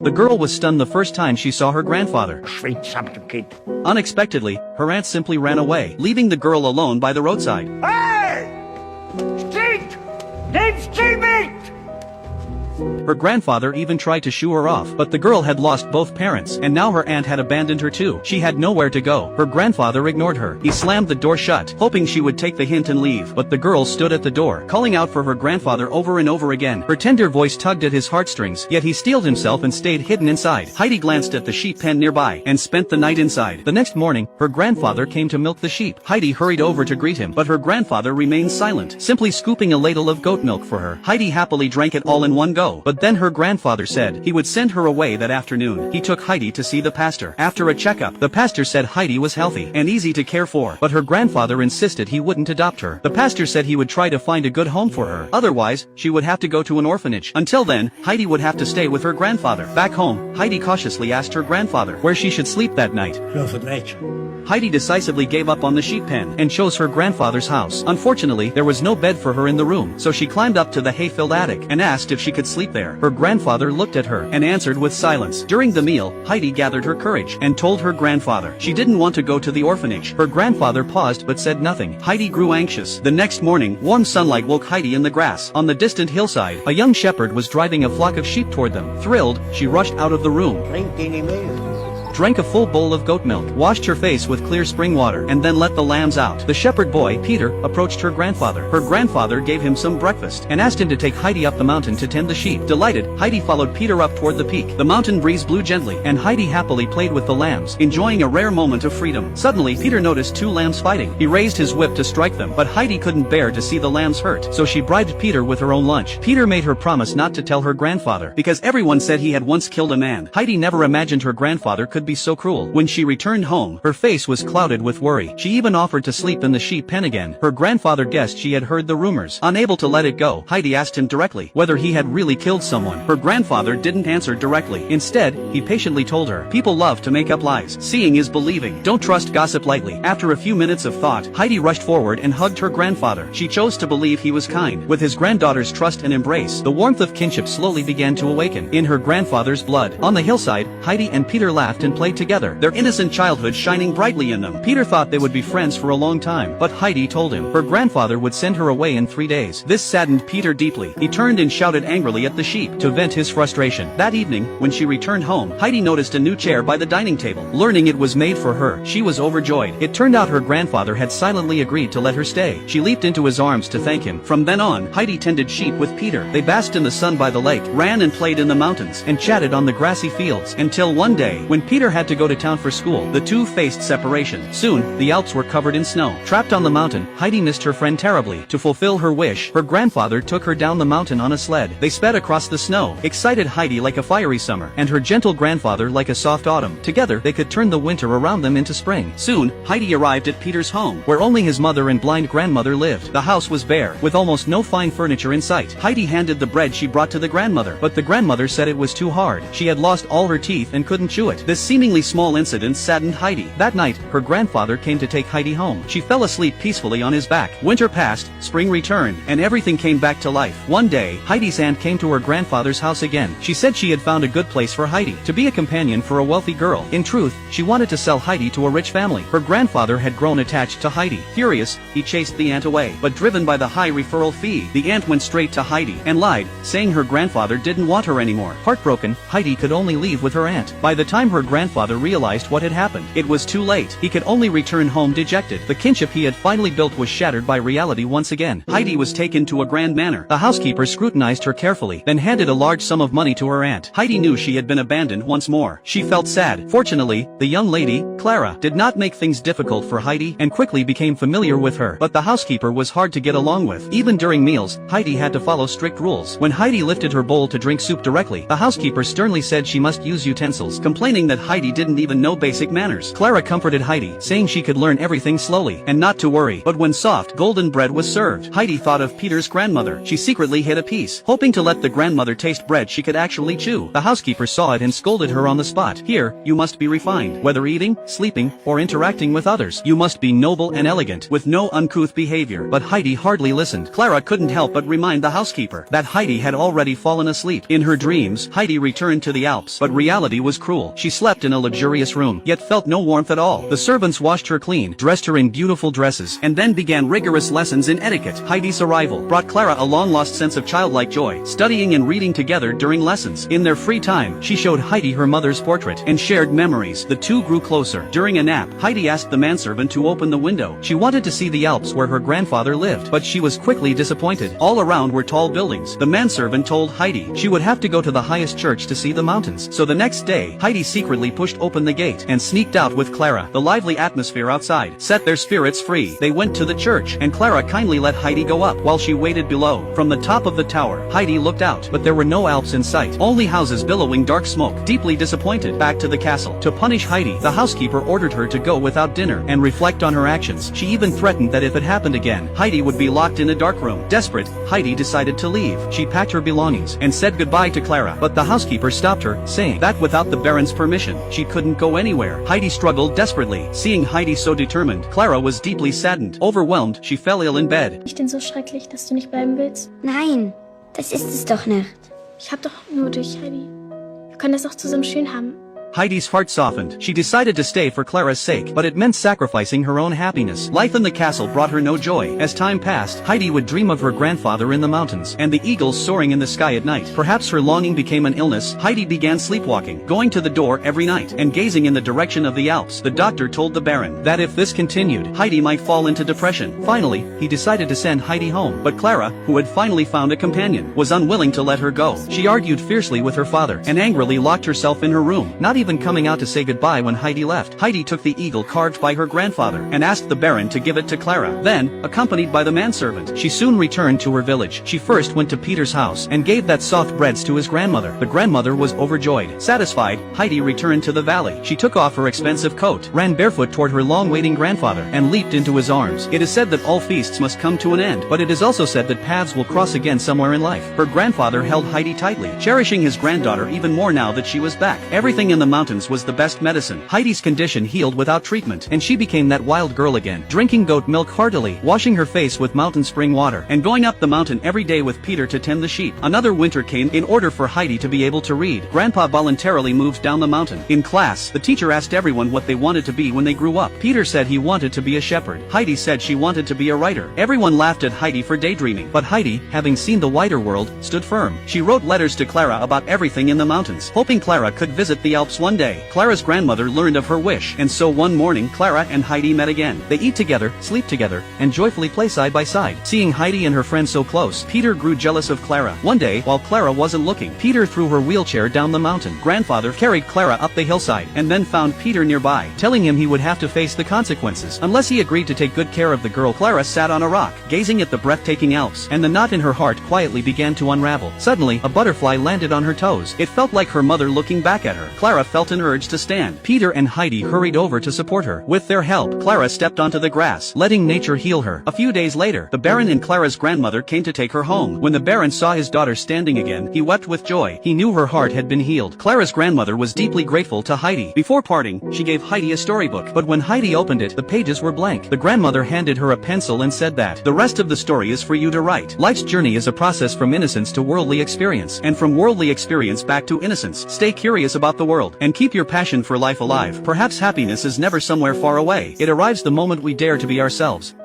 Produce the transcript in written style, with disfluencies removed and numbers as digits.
The girl was stunned the first time she saw her grandfather. Sweet something kid. Unexpectedly, her aunt simply ran away, leaving the girl alone by the roadside. Hey! Street! Need street meat! Her grandfather even tried to shoo her off, but the girl had lost both parents, and now her aunt had abandoned her too. She had nowhere to go. Her grandfather ignored her. He slammed the door shut, hoping she would take the hint and leave, but the girl stood at the door, calling out for her grandfather over and over again. Her tender voice tugged at his heartstrings, yet he steeled himself and stayed hidden inside. Heidi glanced at the sheep pen nearby, and spent the night inside. The next morning, her grandfather came to milk the sheep. Heidi hurried over to greet him, but her grandfather remained silent, simply scooping a ladle of goat milk for her. Heidi happily drank it all in one go, but then her grandfather said he would send her away that afternoon. He took Heidi to see the pastor. After a checkup, the pastor said Heidi was healthy and easy to care for, but her grandfather insisted he wouldn't adopt her. The pastor said he would try to find a good home for her. Otherwise, she would have to go to an orphanage. Until then, Heidi would have to stay with her grandfather. Back home, Heidi cautiously asked her grandfather where she should sleep that night. Heidi decisively gave up on the sheep pen and chose her grandfather's house. Unfortunately, there was no bed for her in the room, so she climbed up to the hay-filled attic and asked if she could sleep there. Her grandfather looked at her and answered with silence. During the meal, Heidi gathered her courage and told her grandfather she didn't want to go to the orphanage. Her grandfather paused but said nothing. Heidi grew anxious. The next morning, warm sunlight woke Heidi in the grass. On the distant hillside, a young shepherd was driving a flock of sheep toward them. Thrilled, she rushed out of the room, drank a full bowl of goat milk, washed her face with clear spring water, and then let the lambs out. The shepherd boy, Peter, approached her grandfather. Her grandfather gave him some breakfast and asked him to take Heidi up the mountain to tend the sheep. Delighted, Heidi followed Peter up toward the peak. The mountain breeze blew gently, and Heidi happily played with the lambs, enjoying a rare moment of freedom. Suddenly, Peter noticed two lambs fighting. He raised his whip to strike them, but Heidi couldn't bear to see the lambs hurt, so she bribed Peter with her own lunch. Peter made her promise not to tell her grandfather, because everyone said he had once killed a man. Heidi never imagined her grandfather could be so cruel. When she returned home, her face was clouded with worry. She even offered to sleep in the sheep pen again. Her grandfather guessed she had heard the rumors. Unable to let it go, Heidi asked him directly whether he had really killed someone. Her grandfather didn't answer directly. Instead, he patiently told her, "People love to make up lies. Seeing is believing. Don't trust gossip lightly." After a few minutes of thought, Heidi rushed forward and hugged her grandfather. She chose to believe he was kind. With his granddaughter's trust and embrace, the warmth of kinship slowly began to awaken in her grandfather's blood. On the hillside, Heidi and Peter laughed and played together, their innocent childhood shining brightly in them. Peter thought they would be friends for a long time, but Heidi told him her grandfather would send her away in 3 days. This saddened Peter deeply. He turned and shouted angrily at the sheep to vent his frustration. That evening, when she returned home, Heidi noticed a new chair by the dining table. Learning it was made for her, she was overjoyed. It turned out her grandfather had silently agreed to let her stay. She leaped into his arms to thank him. From then on, Heidi tended sheep with Peter. They basked in the sun by the lake, ran and played in the mountains, and chatted on the grassy fields, until one day, when Peter had to go to town for school, the two faced separation. Soon, the Alps were covered in snow. Trapped on the mountain, Heidi missed her friend terribly. To fulfill her wish, her grandfather took her down the mountain on a sled. They sped across the snow, excited Heidi like a fiery summer, and her gentle grandfather like a soft autumn. Together, they could turn the winter around them into spring. Soon, Heidi arrived at Peter's home, where only his mother and blind grandmother lived. The house was bare, with almost no fine furniture in sight. Heidi handed the bread she brought to the grandmother, but the grandmother said it was too hard. She had lost all her teeth and couldn't chew it. This seemingly small incident saddened Heidi. That night, her grandfather came to take Heidi home. She fell asleep peacefully on his back. Winter passed, spring returned, and everything came back to life. One day, Heidi's aunt came to her grandfather's house again. She said she had found a good place for Heidi, to be a companion for a wealthy girl. In truth, she wanted to sell Heidi to a rich family. Her grandfather had grown attached to Heidi. Furious, he chased the aunt away, but driven by the high referral fee, the aunt went straight to Heidi and lied, saying her grandfather didn't want her anymore. Heartbroken, Heidi could only leave with her aunt. By the time her grandfather realized what had happened, it was too late. He could only return home dejected. The kinship he had finally built was shattered by reality once again. Heidi was taken to a grand manor. The housekeeper scrutinized her carefully, then handed a large sum of money to her aunt. Heidi knew she had been abandoned once more. She felt sad. Fortunately, the young lady, Clara, did not make things difficult for Heidi and quickly became familiar with her. But the housekeeper was hard to get along with. Even during meals, Heidi had to follow strict rules. When Heidi lifted her bowl to drink soup directly, the housekeeper sternly said she must use utensils, complaining that Heidi didn't even know basic manners. Clara comforted Heidi, saying she could learn everything slowly, and not to worry. But when soft, golden bread was served, Heidi thought of Peter's grandmother. She secretly hid a piece, hoping to let the grandmother taste bread she could actually chew. The housekeeper saw it and scolded her on the spot. Here, you must be refined. Whether eating, sleeping, or interacting with others, you must be noble and elegant, with no uncouth behavior. But Heidi hardly listened. Clara couldn't help but remind the housekeeper that Heidi had already fallen asleep. In her dreams, Heidi returned to the Alps, but reality was cruel. She slept in a luxurious room, yet felt no warmth at all. The servants washed her clean, dressed her in beautiful dresses, and then began rigorous lessons in etiquette. Heidi's arrival brought Clara a long-lost sense of childlike joy, studying and reading together during lessons. In their free time, she showed Heidi her mother's portrait, and shared memories. The two grew closer. During a nap, Heidi asked the manservant to open the window. She wanted to see the Alps where her grandfather lived, but she was quickly disappointed. All around were tall buildings. The manservant told Heidi she would have to go to the highest church to see the mountains. So the next day, Heidi secretly pushed open the gate and sneaked out with Clara. The lively atmosphere outside set their spirits free. They went to the church, and Clara kindly let Heidi go up while she waited below. From the top of the tower, Heidi looked out, but there were no Alps in sight, only houses billowing dark smoke. Deeply disappointed, back to the castle. To punish Heidi, the housekeeper ordered her to go without dinner and reflect on her actions. She even threatened that if it happened again, Heidi would be locked in a dark room. Desperate, Heidi decided to leave. She packed her belongings and said goodbye to Clara, but the housekeeper stopped her, saying that without the Baron's permission, she couldn't go anywhere. Heidi struggled desperately. Seeing Heidi so determined, Clara was deeply saddened. Overwhelmed, she fell ill in bed. Ich denn so schrecklich, dass du nicht bleiben willst? Nein, das ist es doch nicht. Ich hab doch nur dich, Heidi. Wir können das auch zusammen schön haben. Heidi's heart softened. She decided to stay for Clara's sake, but it meant sacrificing her own happiness. Life in the castle brought her no joy. As time passed, Heidi would dream of her grandfather in the mountains, and the eagles soaring in the sky at night. Perhaps her longing became an illness. Heidi began sleepwalking, going to the door every night, and gazing in the direction of the Alps. The doctor told the Baron that if this continued, Heidi might fall into depression. Finally, he decided to send Heidi home, but Clara, who had finally found a companion, was unwilling to let her go. She argued fiercely with her father, and angrily locked herself in her room, not even coming out to say goodbye when Heidi left. Heidi took the eagle carved by her grandfather, and asked the Baron to give it to Clara. Then, accompanied by the manservant, she soon returned to her village. She first went to Peter's house, and gave that soft breads to his grandmother. The grandmother was overjoyed. Satisfied, Heidi returned to the valley. She took off her expensive coat, ran barefoot toward her long-waiting grandfather, and leaped into his arms. It is said that all feasts must come to an end, but it is also said that paths will cross again somewhere in life. Her grandfather held Heidi tightly, cherishing his granddaughter even more now that she was back. Everything in the mountains was the best medicine. Heidi's condition healed without treatment, and she became that wild girl again, drinking goat milk heartily, washing her face with mountain spring water, and going up the mountain every day with Peter to tend the sheep. Another winter came. In order for Heidi to be able to read, Grandpa voluntarily moved down the mountain. In class, the teacher asked everyone what they wanted to be when they grew up. Peter said he wanted to be a shepherd. Heidi said she wanted to be a writer. Everyone laughed at Heidi for daydreaming, but Heidi, having seen the wider world, stood firm. She wrote letters to Clara about everything in the mountains, hoping Clara could visit the Alps one day. Clara's grandmother learned of her wish, and so one morning Clara and Heidi met again. They eat together, sleep together, and joyfully play side by side. Seeing Heidi and her friend so close, Peter grew jealous of Clara. One day, while Clara wasn't looking, Peter threw her wheelchair down the mountain. Grandfather carried Clara up the hillside, and then found Peter nearby, telling him he would have to face the consequences unless he agreed to take good care of the girl. Clara sat on a rock, gazing at the breathtaking Alps, and the knot in her heart quietly began to unravel. Suddenly, a butterfly landed on her toes. It felt like her mother looking back at her. Clara felt an urge to stand. Peter and Heidi hurried over to support her. With their help, Clara stepped onto the grass, letting nature heal her. A few days later, the Baron and Clara's grandmother came to take her home. When the Baron saw his daughter standing again, he wept with joy. He knew her heart had been healed. Clara's grandmother was deeply grateful to Heidi. Before parting, she gave Heidi a storybook, but when Heidi opened it, the pages were blank. The grandmother handed her a pencil and said that the rest of the story is for you to write. Life's journey is a process from innocence to worldly experience, and from worldly experience back to innocence. Stay curious about the world, and keep your passion for life alive. Perhaps happiness is never somewhere far away. It arrives the moment we dare to be ourselves.